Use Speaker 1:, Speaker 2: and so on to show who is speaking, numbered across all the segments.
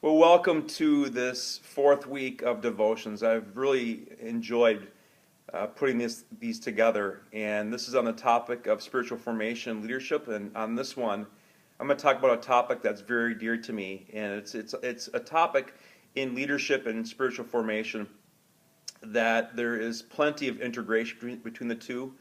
Speaker 1: Well, welcome to this fourth week of devotions. I've really enjoyed putting these together, and this is on the topic of spiritual formation and leadership. And on this one, I'm going to talk about a topic that's very dear to me, and it's a topic in leadership and spiritual formation that there is plenty of integration between the two,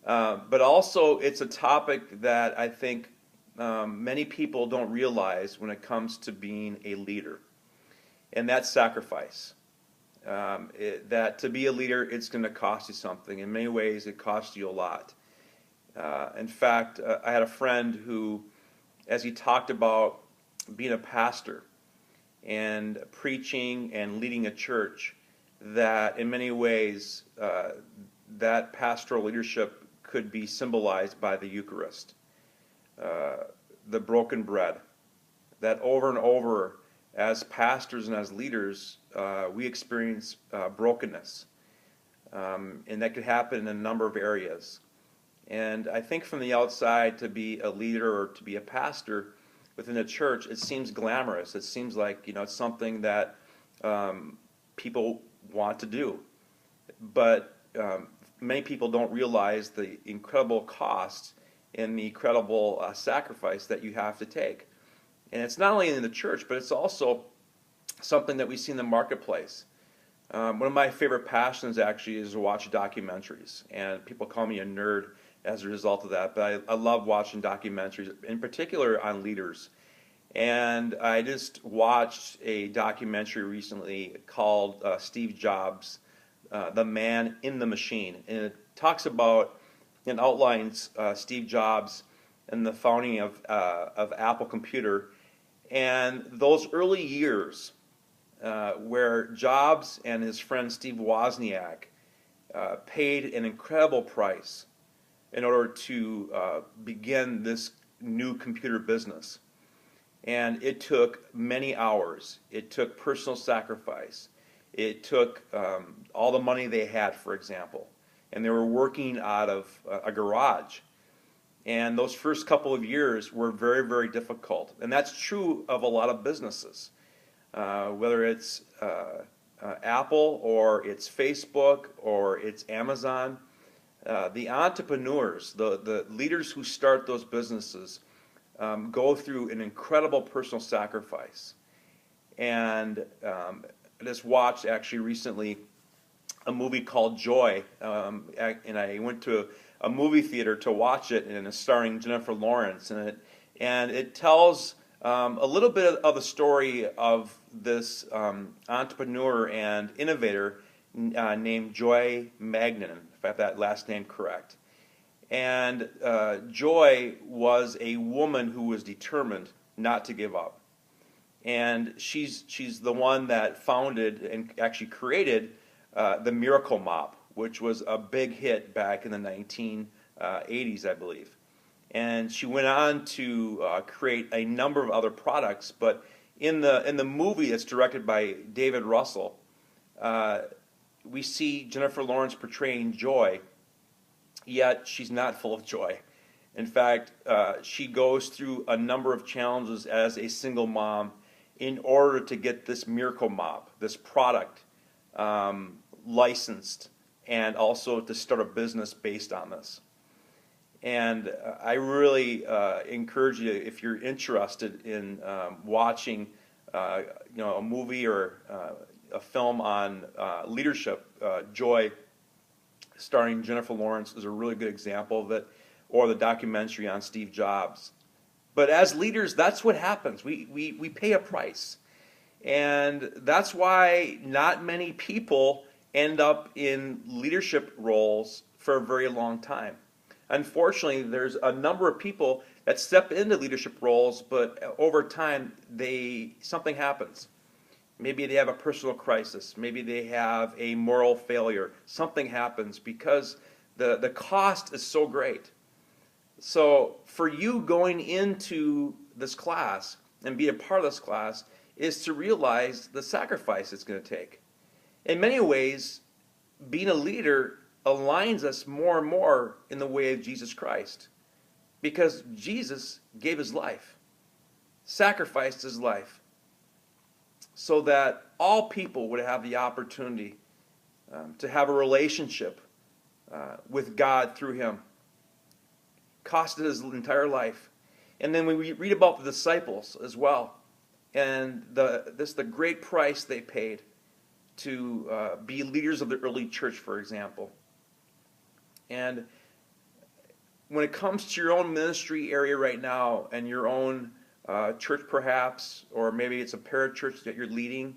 Speaker 1: but also it's a topic that I think many people don't realize when it comes to being a leader, and that's sacrifice. That to be a leader, it's going to cost you something. In many ways, it costs you a lot. In fact, I had a friend who, as he talked about being a pastor and preaching and leading a church, that in many ways that pastoral leadership could be symbolized by the Eucharist, the broken bread, that over and over as pastors and as leaders we experience brokenness, and that could happen in a number of areas. And I think from the outside, to be a leader or to be a pastor within a church, it seems glamorous. It seems like it's something that people want to do, but many people don't realize the incredible cost and the incredible sacrifice that you have to take. And it's not only in the church, but it's also something that we see in the marketplace. One of my favorite passions actually is to watch documentaries, and people call me a nerd as a result of that, but I love watching documentaries, in particular on leaders. And I just watched a documentary recently called Steve Jobs, The Man in the Machine. And it talks about and outlines Steve Jobs and the founding of Apple Computer and those early years where Jobs and his friend Steve Wozniak paid an incredible price in order to begin this new computer business. And it took many hours. It took personal sacrifice. It took all the money they had, for example. And they were working out of a garage. And those first couple of years were very, very difficult. And that's true of a lot of businesses, whether it's Apple or it's Facebook or it's Amazon. The entrepreneurs, the leaders who start those businesses, go through an incredible personal sacrifice. And I just watched actually recently a movie called Joy, and I went to a movie theater to watch it, and it's starring Jennifer Lawrence, and it tells a little bit of the story of this entrepreneur and innovator named Joy Magnan, if I have that last name correct. And Joy was a woman who was determined not to give up. And she's the one that founded and actually created the Miracle Mop, which was a big hit back in the 1980s, I believe. And she went on to create a number of other products. But in the movie that's directed by David Russell, we see Jennifer Lawrence portraying Joy, yet she's not full of joy. In fact, she goes through a number of challenges as a single mom in order to get this Miracle Mop, this product, licensed, and also to start a business based on this. And I really encourage you, if you're interested in watching a movie or a film on leadership, Joy, starring Jennifer Lawrence, is a really good example of it, or the documentary on Steve Jobs. But as leaders, that's what happens. We pay a price. And that's why not many people end up in leadership roles for a very long time. Unfortunately, there's a number of people that step into leadership roles, but over time, something happens. Maybe they have a personal crisis. Maybe they have a moral failure. Something happens because the cost is so great. So for you going into this class and be a part of this class is to realize the sacrifice it's going to take. In many ways, being a leader aligns us more and more in the way of Jesus Christ, because Jesus gave his life, sacrificed his life. so that all people would have the opportunity to have a relationship with God through him. Costed his entire life. And then we read about the disciples as well, and the great price they paid to be leaders of the early church, for example. And when it comes to your own ministry area right now, and your own church perhaps, or maybe it's a parachurch that you're leading,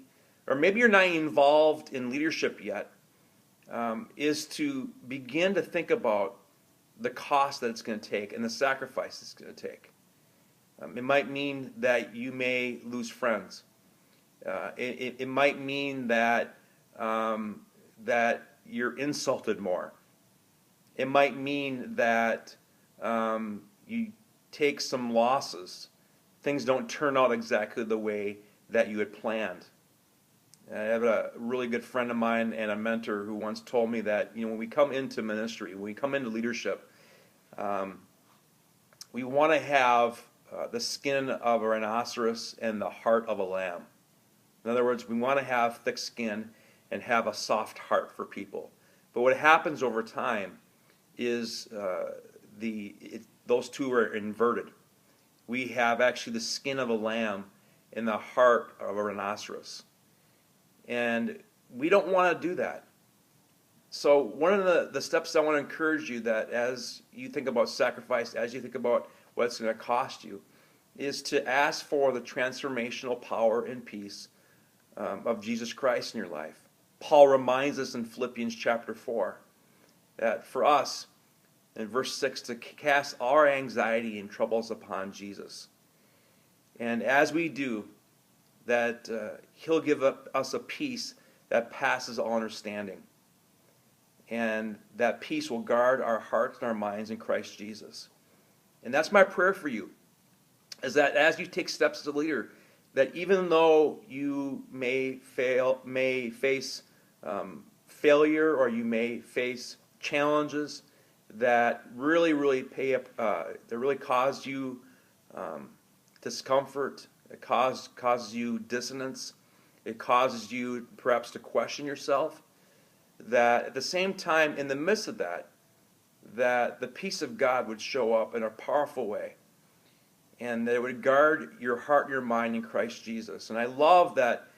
Speaker 1: or maybe you're not involved in leadership yet, is to begin to think about the cost that it's going to take and the sacrifice it's going to take. It might mean that you may lose friends. It might mean that that you're insulted more. It might mean that you take some losses. Things don't turn out exactly the way that you had planned. I have a really good friend of mine and a mentor who once told me that, when we come into ministry, when we come into leadership, we want to have the skin of a rhinoceros and the heart of a lamb. In other words, we want to have thick skin and have a soft heart for people. But what happens over time is those two are inverted. We have actually the skin of a lamb and the heart of a rhinoceros. And we don't want to do that. So one of the steps I want to encourage you, that as you think about sacrifice, as you think about what it's going to cost you, is to ask for the transformational power and peace of Jesus Christ in your life. Paul reminds us in Philippians chapter 4 that for us, in verse 6, to cast all our anxiety and troubles upon Jesus. And as we do, that he'll give us a peace that passes all understanding. And that peace will guard our hearts and our minds in Christ Jesus. And that's my prayer for you, is that as you take steps as a leader, that even though you may face failure, or you may face challenges that really cause you discomfort, it causes you dissonance, it causes you perhaps to question yourself, that at the same time, in the midst of that the peace of God would show up in a powerful way, and that it would guard your heart and your mind in Christ Jesus. And I love that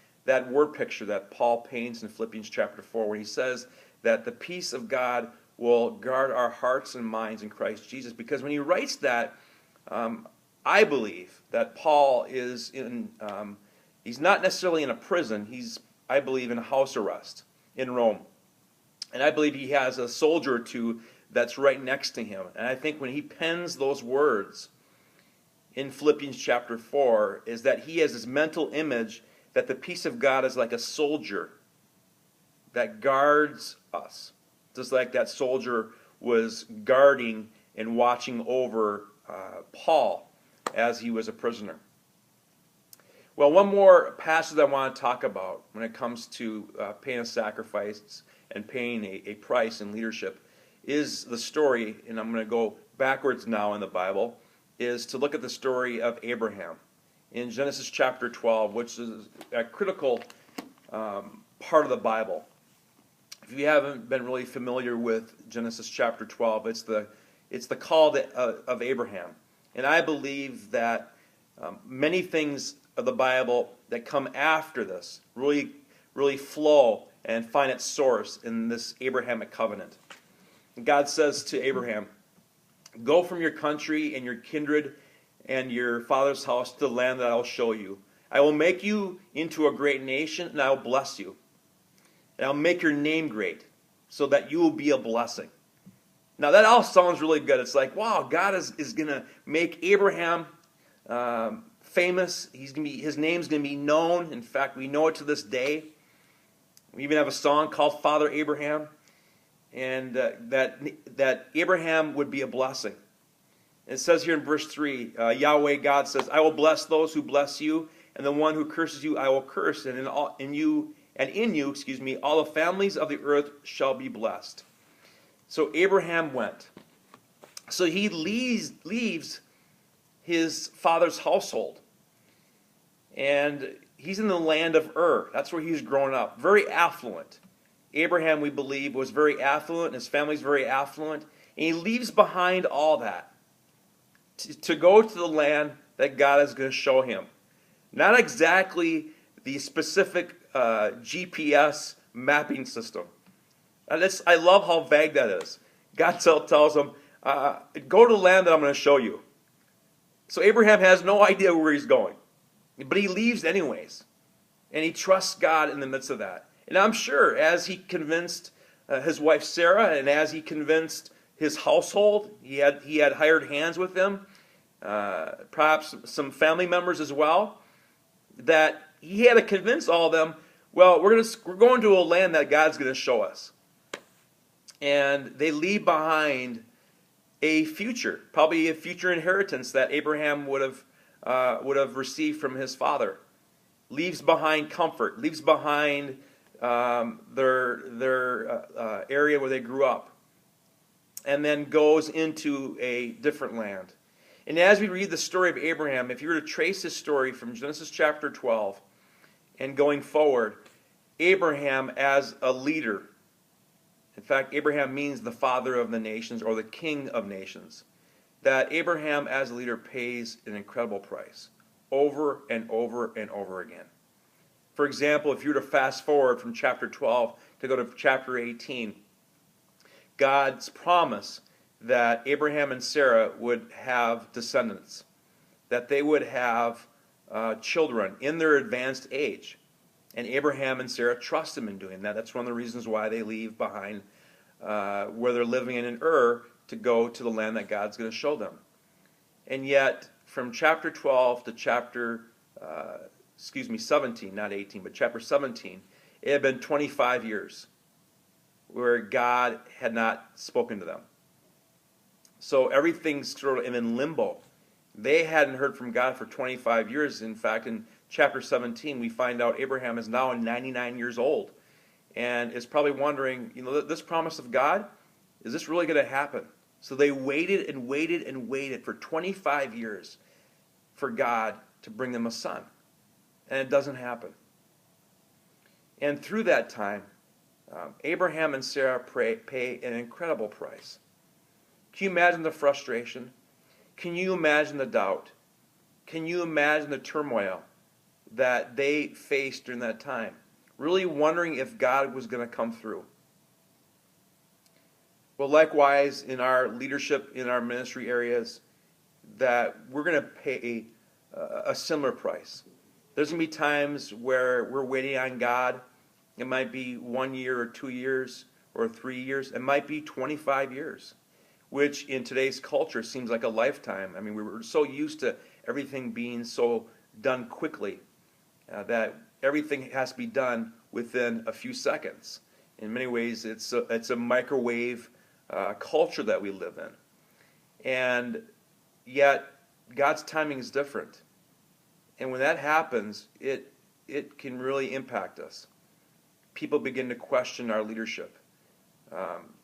Speaker 1: word picture that Paul paints in Philippians chapter 4, where he says that the peace of God will guard our hearts and minds in Christ Jesus. Because when he writes that, I believe that Paul is he's not necessarily in a prison. He's, I believe, in house arrest in Rome. And I believe he has a soldier or two that's right next to him. And I think when he pens those words in Philippians chapter 4, is that he has this mental image that the peace of God is like a soldier that guards us. Just like that soldier was guarding and watching over Paul as he was a prisoner. Well, one more passage I want to talk about when it comes to paying a sacrifice and paying a price in leadership is the story, and I'm going to go backwards now in the Bible, is to look at the story of Abraham in Genesis chapter 12, which is a critical part of the Bible. If you haven't been really familiar with Genesis chapter 12, it's the call of Abraham. And I believe that many things of the Bible that come after this really flow and find its source in this Abrahamic covenant. And God says to Abraham, "Go from your country and your kindred and your father's house to the land that I will show you. I will make you into a great nation, and I will bless you. And I'll make your name great, so that you will be a blessing." Now that all sounds really good. It's like, wow, God is going to make Abraham famous. His name's going to be known. In fact, we know it to this day. We even have a song called Father Abraham. And that Abraham would be a blessing. It says here in verse 3, Yahweh God says, "I will bless those who bless you, and the one who curses you I will curse, and in you, all the families of the earth shall be blessed." So Abraham went. So he leaves his father's household, and he's in the land of Ur. That's where he's grown up. Very affluent. Abraham, we believe, was very affluent, and his family's very affluent. And he leaves behind all that to go to the land that God is going to show him. Not exactly the specific GPS mapping system. I love how vague that is. God tells him, go to the land that I'm going to show you. So Abraham has no idea where he's going. But he leaves anyways. And he trusts God in the midst of that. And I'm sure as he convinced his wife Sarah, and as he convinced his household, he had hired hands with them, perhaps some family members as well, that he had to convince all of them, well, we're going to a land that God's going to show us. And they leave behind a future, probably a future inheritance that Abraham would have received from his father. Leaves behind comfort, leaves behind their area where they grew up, and then goes into a different land. And as we read the story of Abraham, if you were to trace his story from Genesis chapter 12 and going forward, Abraham as a leader, in fact, Abraham means the father of the nations or the king of nations, that Abraham as a leader pays an incredible price over and over and over again. For example, if you were to fast forward from chapter 12 to go to chapter 18, God's promise that Abraham and Sarah would have descendants, that they would have children in their advanced age. And Abraham and Sarah trust him in doing that. That's one of the reasons why they leave behind where they're living in Ur to go to the land that God's going to show them. And yet, from chapter 12 to chapter 17, not 18, but chapter 17, it had been 25 years where God had not spoken to them. So everything's sort of in limbo. They hadn't heard from God for 25 years. In fact, in chapter 17, we find out Abraham is now 99 years old and is probably wondering, this promise of God, is this really going to happen? So they waited and waited and waited for 25 years for God to bring them a son. And it doesn't happen. And through that time, Abraham and Sarah pay an incredible price. Can you imagine the frustration? Can you imagine the doubt? Can you imagine the turmoil that they faced during that time? Really wondering if God was going to come through. Well, likewise, in our leadership, in our ministry areas, that we're going to pay a similar price. There's going to be times where we're waiting on God. It might be 1 year or 2 years or 3 years. It might be 25 years, which in today's culture seems like a lifetime. I mean, we were so used to everything being so done quickly that everything has to be done within a few seconds. In many ways, it's a microwave culture that we live in. And yet, God's timing is different. And when that happens, it can really impact us. People begin to question our leadership.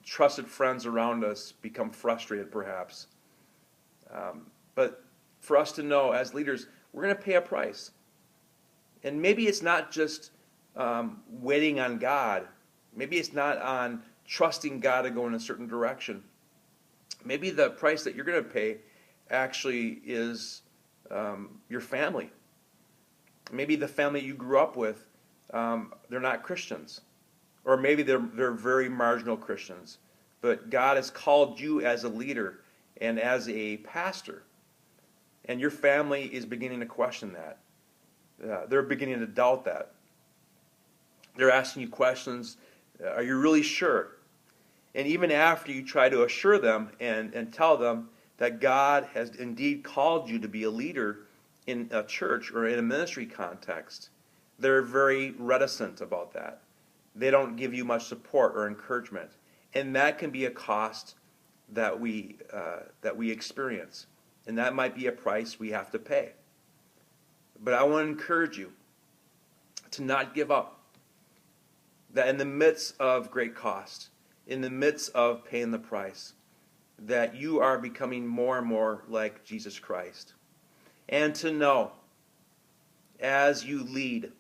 Speaker 1: Trusted friends around us become frustrated, perhaps. But for us to know, as leaders, we're going to pay a price. And maybe it's not just waiting on God. Maybe it's not on trusting God to go in a certain direction. Maybe the price that you're going to pay actually is your family. Maybe the family you grew up with, they're not Christians. Or maybe they're very marginal Christians. But God has called you as a leader and as a pastor. And your family is beginning to question that. They're beginning to doubt that. They're asking you questions. Are you really sure? And even after you try to assure them and tell them that God has indeed called you to be a leader in a church or in a ministry context, they're very reticent about that. They don't give you much support or encouragement. And that can be a cost that we experience. And that might be a price we have to pay. But I want to encourage you to not give up. That in the midst of great cost, in the midst of paying the price, that you are becoming more and more like Jesus Christ. And to know as you lead.